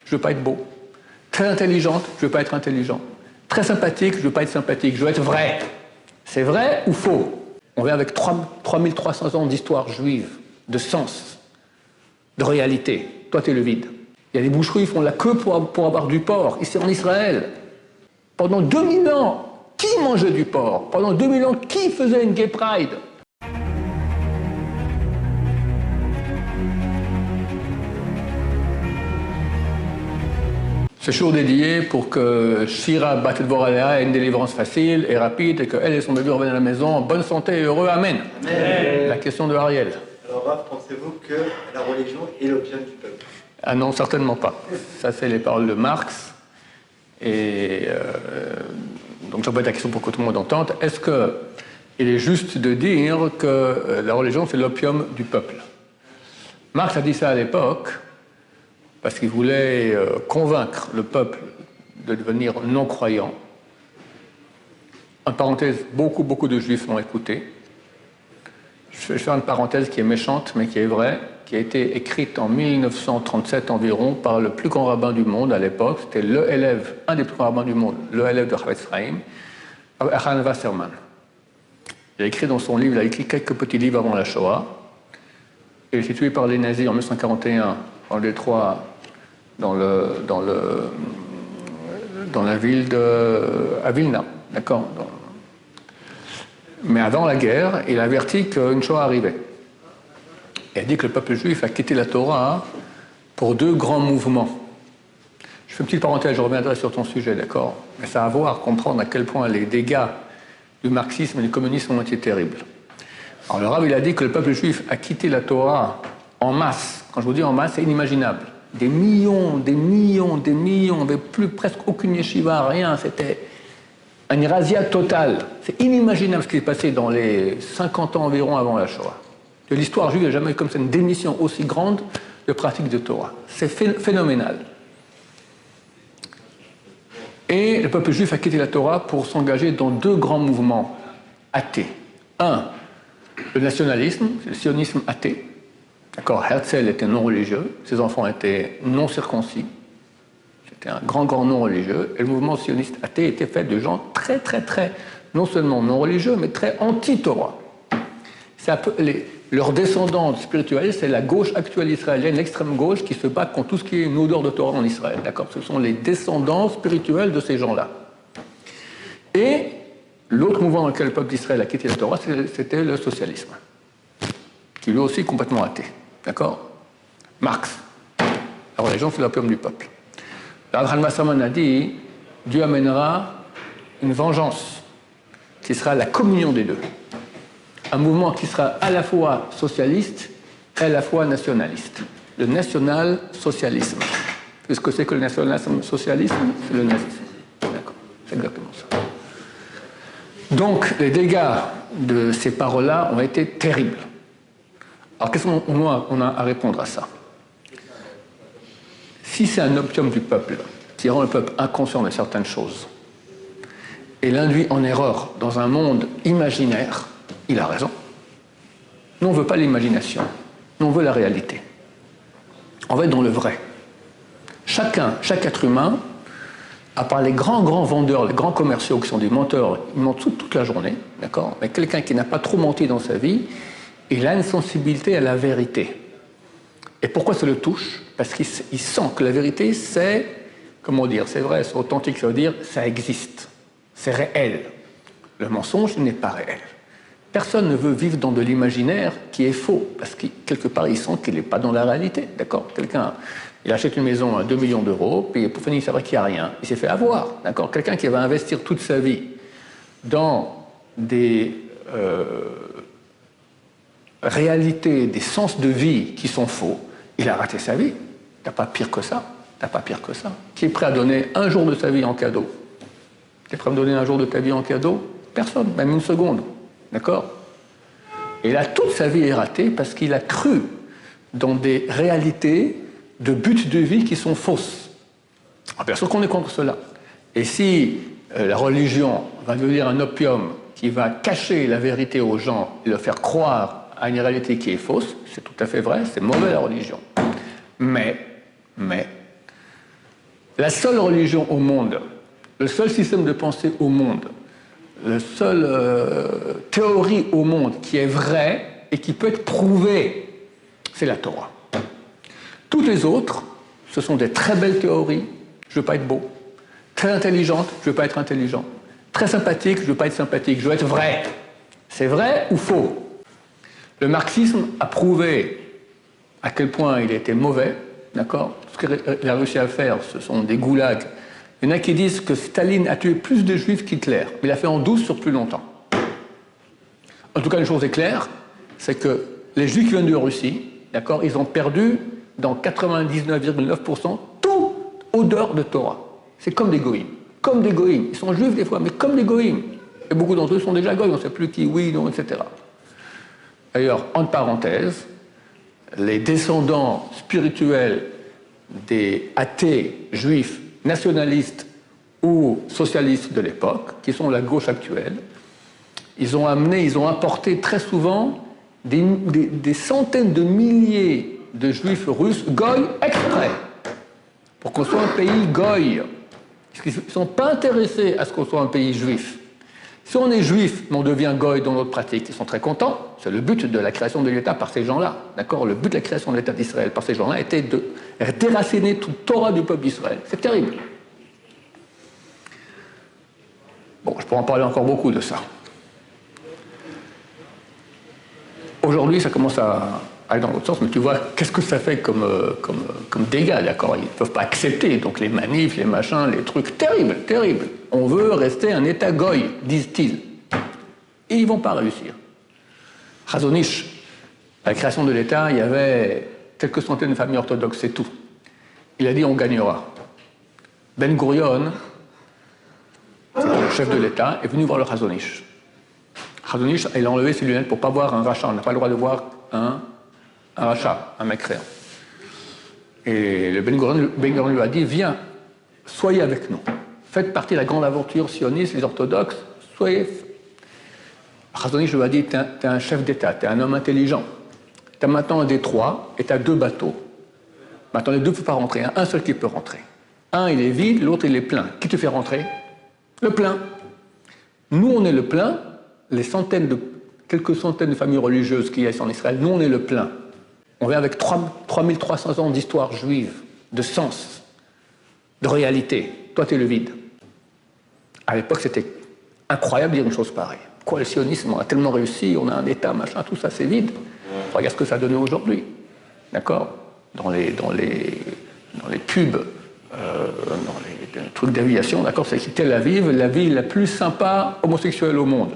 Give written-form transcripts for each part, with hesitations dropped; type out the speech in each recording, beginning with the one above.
je veux pas être beau. Très intelligente, je veux pas être intelligent. Très sympathique, je veux pas être sympathique, je veux être vrai. C'est vrai ou faux? On vient avec 3300 ans d'histoire juive, de sens, de réalité. Toi, tu es le vide. Il y a des boucheries qui font la queue pour avoir du porc, ici en Israël. Pendant 2000 ans, qui mangeait du porc? Pendant 2000 ans, qui faisait une gay pride? Ce jour dédié pour que Shira Bat Dvoralea ait une délivrance facile et rapide et qu'elle et son bébé reviennent à la maison en bonne santé et heureux. Amen. Amen. La question de Ariel. Alors, Rav, pensez-vous que la religion est l'opium du peuple? Ah non, certainement pas. Ça, c'est les paroles de Marx. Et donc, j'en pose la question pour que tout le monde entende. Est-ce qu'il est juste de dire que la religion, c'est l'opium du peuple? Marx a dit ça à l'époque parce qu'il voulait convaincre le peuple de devenir non-croyant. En parenthèse, beaucoup de juifs l'ont écouté. Je vais faire une parenthèse qui est méchante, mais qui est vraie, qui a été écrite en 1937 environ par le plus grand rabbin du monde à l'époque. C'était un des plus grands rabbins du monde, le élève de Chafetz Chaim, Aaron Wasserman. Il a écrit dans son livre, il a écrit quelques petits livres avant la Shoah. Il a été tué par les nazis en 1941 en Détroit, dans la ville à Vilna, d'accord. Mais avant la guerre, il a averti qu'une Shoah arrivait. Il a dit que le peuple juif a quitté la Torah pour deux grands mouvements. Je fais une petite parenthèse, je reviendrai sur ton sujet, d'accord. Mais ça a à voir, comprendre à quel point les dégâts du marxisme et du communisme ont été terribles. Alors le Rav, il a dit que le peuple juif a quitté la Torah en masse. Quand je vous dis en masse, c'est inimaginable. Des millions, il n'y avait plus presque aucune yeshiva, rien. C'était un razzia total. C'est inimaginable ce qui s'est passé dans les 50 ans environ avant la Shoah. De l'histoire juive, il n'y a jamais eu comme ça une démission aussi grande de pratique de Torah. C'est phénoménal. Et le peuple juif a quitté la Torah pour s'engager dans deux grands mouvements athées. Un, le nationalisme, c'est le sionisme athée. D'accord, Herzl était non religieux, ses enfants étaient non circoncis. C'était un grand non religieux. Et le mouvement sioniste athée était fait de gens très, non seulement non religieux, mais très anti-Torah. Leurs descendants spirituels, c'est la gauche actuelle israélienne, l'extrême gauche, qui se bat contre tout ce qui est une odeur de Torah en Israël. D'accord, ce sont les descendants spirituels de ces gens-là. Et l'autre mouvement dans lequel le peuple d'Israël a quitté la Torah, c'était le socialisme, qui lui aussi est complètement athée. D'accord? Marx. La religion, c'est l'opium du peuple. Abraham Wasserman a dit Dieu amènera une vengeance qui sera la communion des deux. Un mouvement qui sera à la fois socialiste et à la fois nationaliste. Le national-socialisme. Qu'est-ce que c'est que le national-socialisme? C'est le nazisme. D'accord, c'est exactement ça. Donc, les dégâts de ces paroles-là ont été terribles. Alors, qu'est-ce qu'on a à répondre à ça? Si c'est un opium du peuple, qui rend le peuple inconscient de certaines choses, et l'induit en erreur dans un monde imaginaire, il a raison. Nous, on ne veut pas l'imagination. Nous, on veut la réalité. On va être dans le vrai. Chaque être humain, à part les grands vendeurs, les grands commerciaux qui sont des menteurs, ils mentent toute la journée, d'accord? Mais quelqu'un qui n'a pas trop menti dans sa vie, il a une sensibilité à la vérité. Et pourquoi ça le touche? Parce qu'il sent que la vérité, c'est, comment dire, c'est vrai, c'est authentique, ça veut dire, ça existe. C'est réel. Le mensonge n'est pas réel. Personne ne veut vivre dans de l'imaginaire qui est faux, parce que quelque part, il sent qu'il n'est pas dans la réalité. D'accord? Quelqu'un, il achète une maison à 2 millions d'euros, puis pour finir, il savait qu'il n'y a rien. Il s'est fait avoir. D'accord? Quelqu'un qui va investir toute sa vie dans des réalités, des sens de vie qui sont faux, il a raté sa vie. T'as pas pire que ça. T'as pas pire que ça. Qui est prêt à donner un jour de sa vie en cadeau? T'es prêt à me donner un jour de ta vie en cadeau? Personne, même une seconde. D'accord? Et là, toute sa vie est ratée parce qu'il a cru dans des réalités de buts de vie qui sont fausses. Alors, bien sûr qu'on est contre cela. Et si la religion va devenir un opium qui va cacher la vérité aux gens et leur faire croire à une réalité qui est fausse, c'est tout à fait vrai, c'est mauvais la religion. Mais, La seule religion au monde, le seul système de pensée au monde, la seule théorie au monde qui est vraie et qui peut être prouvée, c'est la Torah. Toutes les autres, ce sont des très belles théories, je ne veux pas être beau. Très intelligente, je ne veux pas être intelligent. Très sympathique, je ne veux pas être sympathique, je veux être vrai. C'est vrai ou faux? Le marxisme a prouvé à quel point il était mauvais, d'accord? Ce qu'il a réussi à faire, ce sont des goulags. Il y en a qui disent que Staline a tué plus de juifs qu'Hitler, mais il a fait en 12 sur plus longtemps. En tout cas, une chose est claire, c'est que les juifs qui viennent de Russie, d'accord, ils ont perdu dans 99,9% toute odeur de Torah. C'est comme des goïms. Comme des goïms. Ils sont juifs des fois, mais comme des goïms. Et beaucoup d'entre eux sont déjà goïms, on ne sait plus qui, oui, non, etc. D'ailleurs, entre parenthèses, les descendants spirituels des athées juifs, nationalistes ou socialistes de l'époque, qui sont la gauche actuelle, ils ont apporté très souvent des centaines de milliers de juifs russes, goy exprès, pour qu'on soit un pays goy. Ils ne sont pas intéressés à ce qu'on soit un pays juif. Si on est juif, mais on devient goy dans notre pratique, ils sont très contents. C'est le but de la création de l'État par ces gens-là. D'accord ? Le but de la création de l'État d'Israël par ces gens-là était de déraciner toute Torah du peuple d'Israël. C'est terrible. Bon, je pourrais en parler encore beaucoup de ça. Aujourd'hui, ça commence à aller dans l'autre sens, mais tu vois, qu'est-ce que ça fait comme dégâts, d'accord? Ils ne peuvent pas accepter, donc les manifs, les machins, les trucs, terribles, terribles. On veut rester un État goy, disent-ils. Et ils ne vont pas réussir. Chazon Ish, à la création de l'État, il y avait quelques centaines de familles orthodoxes, c'est tout. Il a dit, on gagnera. Ben Gurion, le chef de l'État, est venu voir le Chazon Ish. Chazon Ish, il a enlevé ses lunettes pour ne pas voir un rachat. On n'a pas le droit de voir un rachat, un mécréant. Et le Ben Gurion lui a dit, viens, soyez avec nous. Faites partie de la grande aventure sioniste, les orthodoxes, soyez... Chazon Ish lui a dit, t'es un chef d'État, t'es un homme intelligent. T'as maintenant un détroit et t'as deux bateaux. Maintenant, les deux ne peuvent pas rentrer, un seul qui peut rentrer. Un, il est vide, l'autre, il est plein. Qui te fait rentrer? Le plein. Nous, on est le plein. Quelques centaines de familles religieuses qu'il y a en Israël, nous, on est le plein. On vient avec 3300 ans d'histoire juive, de sens, de réalité. Toi, tu es le vide. À l'époque, c'était incroyable de dire une chose pareille. Quoi, le sionisme, on a tellement réussi, on a un État, machin, tout ça, c'est vide. Regarde ce que ça a donné aujourd'hui. D'accord? Dans les pubs, dans les trucs d'aviation, d'accord, c'est que Tel Aviv, la ville la plus sympa homosexuelle au monde.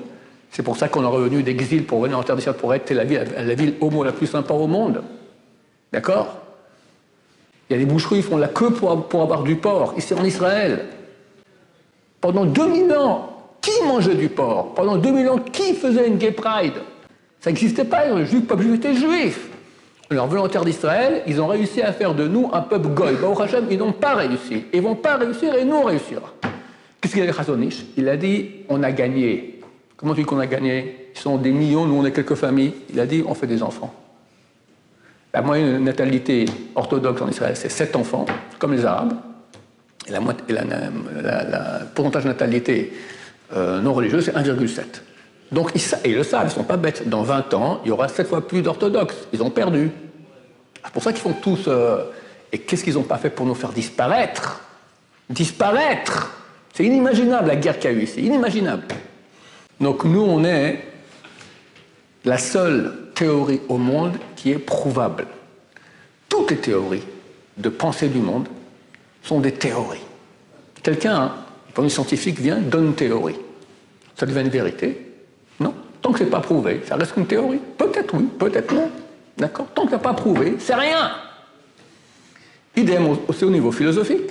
C'est pour ça qu'on est revenu d'exil pour venir en terre d'Israël pour être Tel Aviv, la ville homo la plus sympa au monde. D'accord? Il y a des boucheries qui font la queue pour avoir du porc, ici en Israël. Pendant 2000 ans, qui mangeait du porc? Pendant 2000 ans, qui faisait une gay pride? Ça n'existait pas, le peuple juif était juif. Alors, venant en terre d'Israël, ils ont réussi à faire de nous un peuple goy. Baruch Hashem, ils n'ont pas réussi. Ils ne vont pas réussir et nous, on réussira. Qu'est-ce qu'il a dit Chazon Ish? Il a dit, on a gagné. Comment tu dis qu'on a gagné? Ils sont des millions, nous on est quelques familles. Il a dit, on fait des enfants. La moyenne natalité orthodoxe en Israël, c'est 7 enfants, comme les Arabes. Et la pourcentage de natalité non religieuse, c'est 1,7. Donc, ils le savent, ils ne sont pas bêtes. Dans 20 ans, il y aura 7 fois plus d'orthodoxes. Ils ont perdu. C'est pour ça qu'ils font tous... Et qu'est-ce qu'ils n'ont pas fait pour nous faire disparaître? Disparaître! C'est inimaginable, la guerre qu'il y a eu ici. Inimaginable. Donc, nous, on est la seule théorie au monde qui est prouvable. Toutes les théories de pensée du monde sont des théories. Quelqu'un, un scientifique vient, donne une théorie. Ça devient une vérité? Non. Tant que ce n'est pas prouvé, ça reste une théorie. Peut-être oui, peut-être non. D'accord? Tant que ce n'est pas prouvé, c'est rien. Idem aussi au niveau philosophique.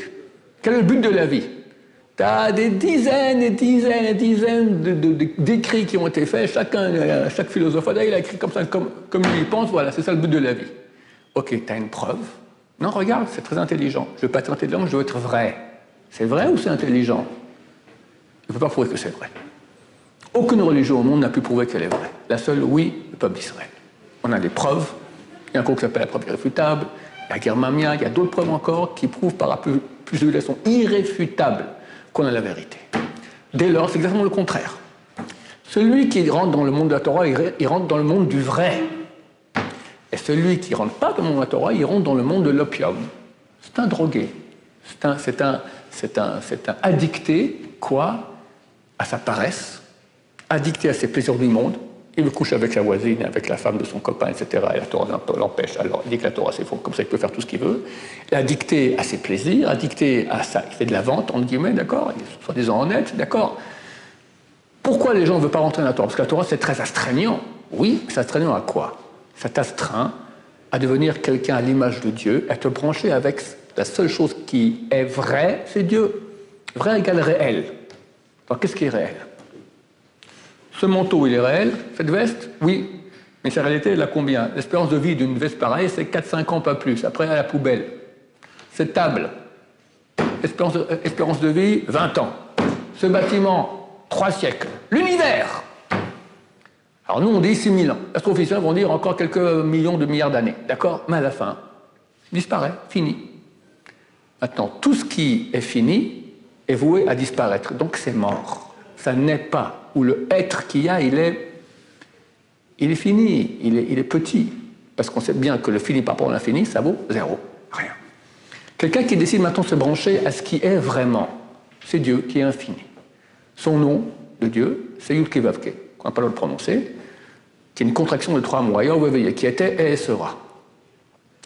Quel est le but de la vie? Tu as des dizaines et dizaines et dizaines d'écrits qui ont été faits. Chaque philosophe, il a écrit comme ça, comme il pense. Voilà, c'est ça le but de la vie. Ok, tu as une preuve? Non, regarde, c'est très intelligent. Je ne veux pas être intelligent, je veux être vrai. C'est vrai ou c'est intelligent? Je ne peux pas prouver que c'est vrai. Aucune religion au monde n'a pu prouver qu'elle est vraie. La seule, oui, le peuple d'Israël. On a des preuves. Il y a un cours qui s'appelle la preuve irréfutable. Il y a Germania, il y a d'autres preuves encore qui prouvent par A plus puisque sont irréfutables qu'on a la vérité. Dès lors, c'est exactement le contraire. Celui qui rentre dans le monde de la Torah, il rentre dans le monde du vrai. Et celui qui ne rentre pas dans le monde de la Torah, il rentre dans le monde de l'opium. C'est un drogué. C'est un addicté, quoi, à sa paresse, addicté à ses plaisirs du monde. Il veut coucher avec la voisine, avec la femme de son copain, etc. Et la Torah l'empêche. Alors, il dit que la Torah, c'est faux. Comme ça, il peut faire tout ce qu'il veut. Il est addicté à ses plaisirs, addicté à ça. Il fait de la vente, entre guillemets, d'accord. Il est soi-disant honnête, d'accord. Pourquoi les gens ne veulent pas rentrer dans la Torah? Parce que la Torah, c'est très astreignant. Oui, c'est astreignant à quoi? Ça t'astreint à devenir quelqu'un à l'image de Dieu, à te brancher avec la seule chose qui est vraie, c'est Dieu. Vrai égale réel. Alors, qu'est-ce qui est réel? Ce manteau, il est réel. Cette veste, oui. Mais sa réalité, elle a combien? L'espérance de vie d'une veste pareille, c'est 4-5 ans, pas plus. Après, à la poubelle. Cette table, espérance de vie, 20 ans. Ce bâtiment, 3 siècles. L'univers. Alors nous, on dit 6 000 ans. Les astrophysiciens vont dire encore quelques millions de milliards d'années. D'accord? Mais à la fin, disparaît, fini. Maintenant, tout ce qui est fini est voué à disparaître. Donc c'est mort. Ça n'est pas. Ou le être qu'il y a, il est fini, il est petit. Parce qu'on sait bien que le fini par rapport à l'infini, ça vaut zéro, rien. Quelqu'un qui décide maintenant de se brancher à ce qui est vraiment, c'est Dieu qui est infini. Son nom de Dieu, c'est Yud-Keh-Vav-Keh, qu'on n'a pas le droit de prononcer, qui est une contraction de 3 mots, Yahweh, qui était et sera.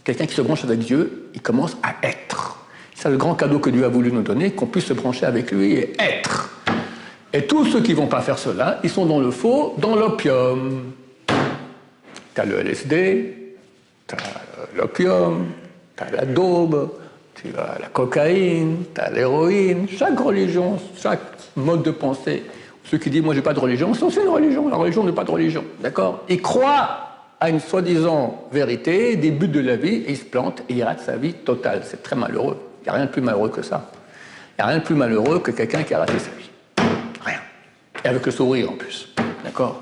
Quelqu'un qui se branche avec Dieu, il commence à être. C'est le grand cadeau que Dieu a voulu nous donner, qu'on puisse se brancher avec lui et être. Et tous ceux qui ne vont pas faire cela, ils sont dans le faux, dans l'opium. Tu as le LSD, tu as l'opium, tu as la daube, tu as la cocaïne, tu as l'héroïne. Chaque religion, chaque mode de pensée, ceux qui disent « moi, j'ai pas de religion », c'est aussi une religion. La religion n'est pas de religion, d'accord? Ils croient à une soi-disant vérité, des buts de la vie, et ils se plantent et il rate sa vie totale. C'est très malheureux. Il n'y a rien de plus malheureux que ça. Il n'y a rien de plus malheureux que quelqu'un qui a raté sa vie. Rien. Et avec le sourire en plus. D'accord?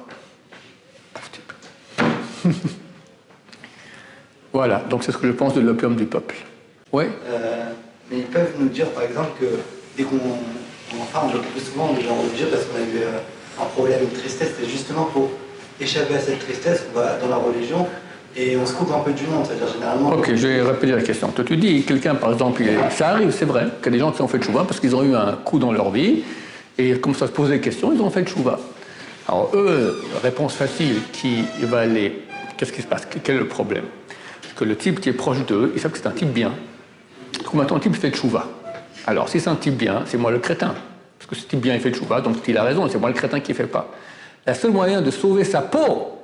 Voilà, donc c'est ce que je pense de l'opium du peuple. Oui. Mais ils peuvent nous dire, par exemple, que dès qu'on en parle le plus souvent de gens religieux, parce qu'on a eu un problème, une tristesse, c'est justement pour échapper à cette tristesse qu'on va dans la religion et on se coupe un peu du monde, c'est-à-dire généralement... Ok, je vais répéter la question. Toi, tu dis, quelqu'un, par exemple, ça arrive, c'est vrai, qu'il y a des gens qui ont fait tchouva parce qu'ils ont eu un coup dans leur vie et comme ça se pose des questions, ils ont fait tchouva. Alors eux, réponse facile, qui va aller... Qu'est-ce qui se passe? Quel est le problème? Que le type qui est proche d'eux, ils savent que c'est un type bien. Donc maintenant, le type fait tchouva. Alors, si c'est un type bien, c'est moi le crétin. Parce que ce type bien, il fait tchouva, donc il a raison, c'est moi le crétin qui ne fait pas. La seule moyen de sauver sa peau,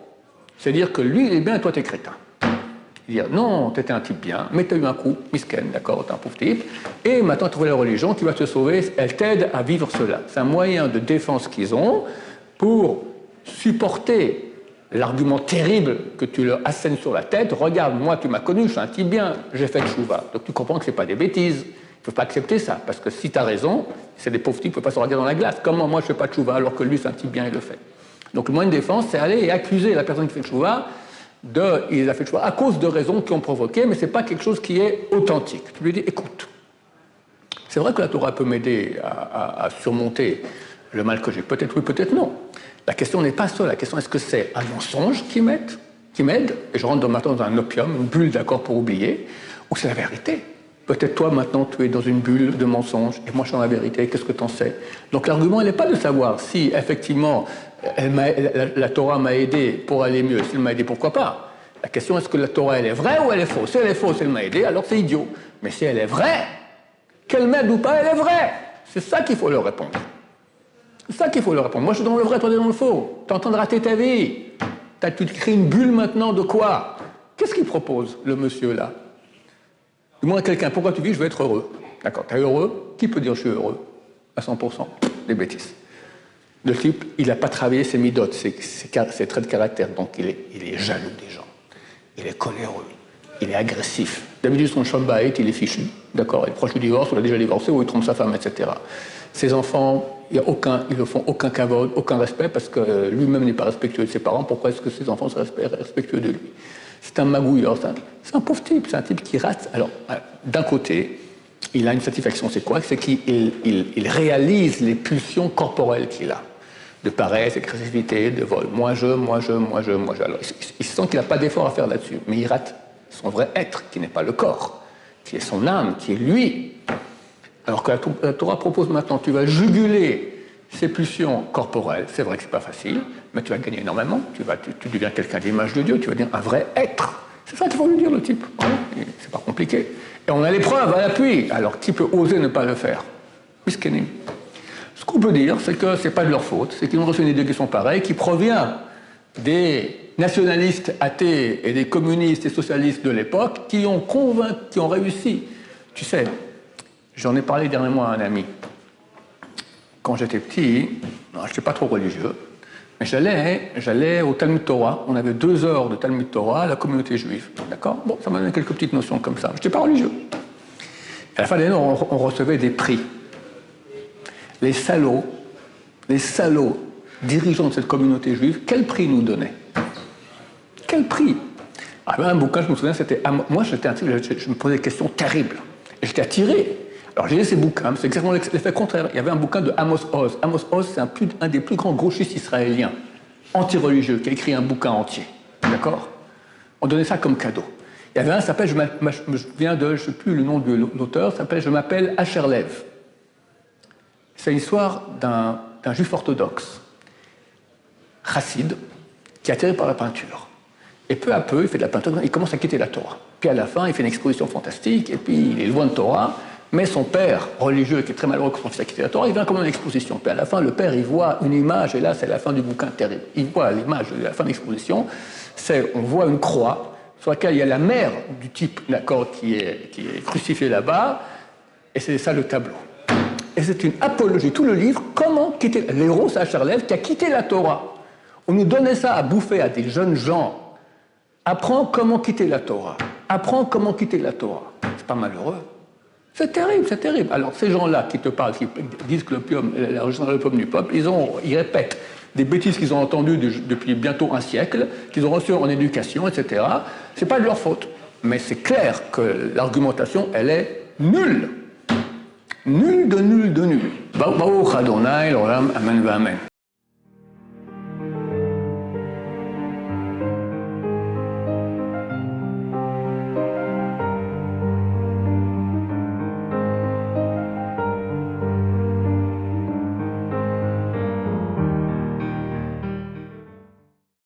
c'est dire que lui, il est bien et toi, tu es crétin. Dire non, tu étais un type bien, mais tu as eu un coup, misken, d'accord, tu es un pauvre type, et maintenant, tu trouves la religion qui va te sauver, elle t'aide à vivre cela. C'est un moyen de défense qu'ils ont pour supporter l'argument terrible que tu leur assènes sur la tête. Regarde, moi, tu m'as connu, je suis un type bien, j'ai fait tchouva. Donc tu comprends que ce n'est pas des bêtises. Il ne faut pas accepter ça, parce que si tu as raison, c'est des pauvres types qui ne peuvent pas se regarder dans la glace. Comment moi, je ne fais pas tchouva alors que lui, c'est un type bien, il le fait. Donc le moyen de défense, c'est aller et accuser la personne qui fait tchouva il a fait tchouva à cause de raisons qui ont provoqué, mais ce n'est pas quelque chose qui est authentique. Tu lui dis, écoute, c'est vrai que la Torah peut m'aider à surmonter le mal que j'ai. Peut-être oui, peut-être non. La question n'est pas ça. La question, est-ce que c'est un mensonge qui m'aide, et je rentre maintenant dans un opium, une bulle d'accord pour oublier, ou c'est la vérité? Peut-être toi, maintenant, tu es dans une bulle de mensonges, et moi, je suis dans la vérité, qu'est-ce que tu en sais? Donc l'argument, il n'est pas de savoir si, effectivement, la Torah m'a aidé pour aller mieux. Si elle m'a aidé, pourquoi pas? La question, est-ce que la Torah, elle est vraie ou elle est fausse? Si elle est fausse, elle m'a aidé, alors c'est idiot. Mais si elle est vraie, qu'elle m'aide ou pas, elle est vraie. C'est ça qu'il faut leur répondre. C'est ça qu'il faut leur répondre. Moi, je suis dans le vrai, toi, tu es dans le faux. Tu es en train de rater ta vie. Tu te crées une bulle maintenant de quoi? Qu'est-ce qu'il propose, le monsieur, là? Dis-moi à quelqu'un, pourquoi tu vis? Je veux être heureux. D'accord, tu es heureux? Qui peut dire je suis heureux? À 100%. Des bêtises. Le type, il n'a pas travaillé ses midotes, ses traits de caractère. Donc, il est jaloux des gens. Il est coléreux. Il est agressif. D'habitude, son Shabbat, il est fichu. D'accord, il est proche du divorce, ou il a déjà divorcé, ou il trompe sa femme, etc. Ses enfants, ils ne font aucun kavod, aucun respect, parce que lui-même n'est pas respectueux de ses parents. Pourquoi est-ce que ses enfants sont respectueux de lui? C'est un magouilleur, c'est un pauvre type, c'est un type qui rate. Alors, d'un côté, il a une satisfaction, c'est quoi? C'est qu'il réalise les pulsions corporelles qu'il a, de paresse, d'agressivité, de vol. Moi je. Alors, il sent qu'il n'a pas d'effort à faire là-dessus, mais il rate son vrai être, qui n'est pas le corps, qui est son âme, qui est lui. Alors que la Torah propose maintenant, tu vas juguler ces pulsions corporelles. C'est vrai que c'est pas facile, mais tu vas gagner énormément. Tu deviens quelqu'un d'image de Dieu, tu vas devenir un vrai être. C'est ça qu'il faut lui dire, le type. C'est pas compliqué. Et on a les preuves à l'appui. Alors qui peut oser ne pas le faire? Miskenim. Ce qu'on peut dire, c'est que c'est pas de leur faute, c'est qu'ils ont reçu une éducation pareille qui provient des nationalistes athées et des communistes et socialistes de l'époque qui ont réussi. Tu sais, j'en ai parlé dernièrement à un ami. Quand j'étais petit, je n'étais pas trop religieux, mais j'allais au Talmud Torah. On avait 2 heures de Talmud Torah à la communauté juive. D'accord? Bon, ça m'a donné quelques petites notions comme ça. Je n'étais pas religieux. À la fin de l'année, on recevait des prix. Les salauds dirigeants de cette communauté juive, quel prix nous donnaient? Quel prix? Un bouquin, je me souviens, c'était... Moi, je me posais des questions terribles. Et j'étais attiré. Alors j'ai lu ces bouquins, c'est exactement l'effet contraire. Il y avait un bouquin de Amos Oz. Amos Oz, c'est un des plus grands gauchistes israéliens, anti-religieux, qui a écrit un bouquin entier. D'accord? On donnait ça comme cadeau. Il y avait un, s'appelle, je me souviens de, je ne sais plus le nom de l'auteur, s'appelle Je m'appelle Asher Lev. C'est l'histoire d'un juif orthodoxe, chassid, qui est attiré par la peinture. Et peu à peu, il fait de la peinture, il commence à quitter la Torah. Puis à la fin, il fait une exposition fantastique, et puis il est loin de Torah. Mais son père, religieux, qui est très malheureux que son fils a quitté la Torah, il vient comme une exposition. Puis à la fin, le père, il voit une image, et là, c'est la fin du bouquin terrible. Il voit l'image de la fin de l'exposition, on voit une croix, sur laquelle il y a la mère du type, d'accord, qui est crucifiée là-bas, et c'est ça le tableau. Et c'est une apologie, tout le livre, comment quitter... L'héros, c'est Asher Lev, qui a quitté la Torah. On nous donnait ça à bouffer à des jeunes gens. Apprends comment quitter la Torah. Apprends comment quitter la Torah. C'est pas malheureux. C'est terrible, c'est terrible. Alors, ces gens-là qui te parlent, qui disent que l'opium, la religion est l'opium du peuple, ils répètent des bêtises qu'ils ont entendues depuis bientôt un siècle, qu'ils ont reçues en éducation, etc. C'est pas de leur faute. Mais c'est clair que l'argumentation, elle est nulle. Nulle de nulle de nulle. Baruch Adonai, l'olam, amen, amen.